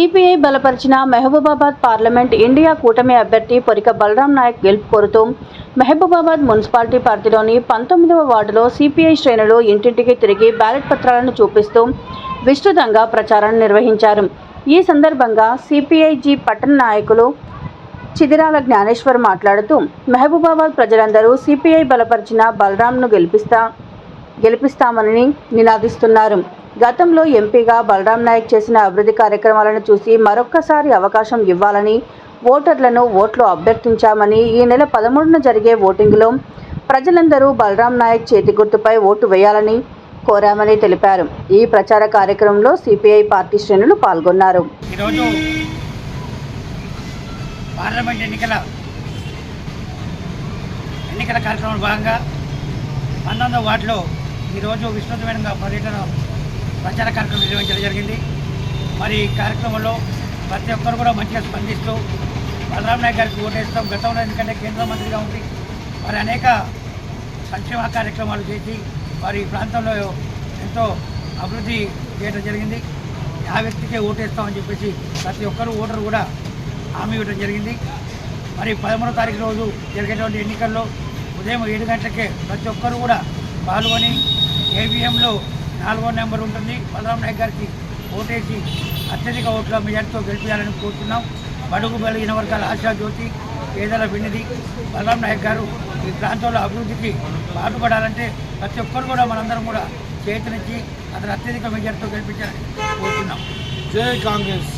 CPI బలపరిచిన Mahabubabad parliament India కూటమి అభ్యర్థి పొరిక బలరాం నాయక్ గెలుపు కోరుతూ మహబూబాబాద్ మున్సిపాలిటీ పరిధిలోని 19వ వార్డులో సిపిఐ శ్రేణులు ఇంటింటికి తిరిగి బ్యాలెట్ పత్రాలను చూపిస్తూ విస్తృతంగా ప్రచారం నిర్వహించారు. ఈ సందర్భంగా సిపిఐ-జి పట్టణ నాయకులు చిదిరాల జ్ఞానేశ్వర్ మాట్లాడుతూ మహబూబాబాద్ ప్రజలందరూ సిపిఐ బలపరిచిన బలరాంను గెలిపిస్తామని నినాదిస్తున్నారు. గతంలో ఎంపీగా బలరాం నాయక్ చేసిన అభివృద్ధి కార్యక్రమాలను చూసి మరొక్కసారి అవకాశం ఇవ్వాలని ఓటర్లను ఓట్లు అభ్యర్థించామని ఈ నెల 13న జరిగే ఓటింగ్లో ప్రజలందరూ బలరాం నాయక్ చేతి గుర్తుపై ఓటు వేయాలని కోరామని తెలిపారు. ఈ ప్రచార కార్యక్రమంలో సిపిఐ పార్టీ శ్రేణులు పాల్గొన్నారు. ఈరోజు పార్లమెంట్ ఎన్నికల కార్యక్రమంలో భాగంగా 19వ వార్డులో ఈరోజు విస్తృతమైన ప్రచార కార్యక్రమం నిర్వహించడం జరిగింది. మరి ఈ కార్యక్రమంలో ప్రతి ఒక్కరు కూడా మంచిగా స్పందిస్తూ బలరాం నాయక్ గారికి ఓటేస్తాం. గతంలో ఎందుకంటే కేంద్ర మంత్రిగా ఉంది, మరి అనేక సంక్షేమ కార్యక్రమాలు చేసి వారి ప్రాంతంలో ఎంతో అభివృద్ధి చేయడం జరిగింది. ఆ వ్యక్తికే ఓటేస్తామని చెప్పేసి ప్రతి ఒక్కరు ఓటరు కూడా హామీ ఇవ్వడం జరిగింది. మరి 13వ తారీఖు రోజు జరిగేటువంటి ఎన్నికల్లో ఉదయం 7 గంటలకే ప్రతి ఒక్కరు కూడా పాల్గొని ఏవిఎంలో 4వ నెంబర్ ఉంటుంది బలరాం నాయక్ గారికి ఓటేసి అత్యధిక ఓట్ల మెజార్టీతో గెలిపించాలని కోరుతున్నాం. బడుగు బలహీన వర్గాల ఆశాజ్యోతి, పేదల వినిది బలరాం నాయక్ గారు ఈ ప్రాంతంలో అభివృద్ధికి పాటుపడాలంటే ప్రతి ఒక్కరు కూడా మనందరం కూడా చేతనిచ్చి అతను అత్యధిక మెజార్టీతో గెలిపించాలని కోరుతున్నాం. జై కాంగ్రెస్.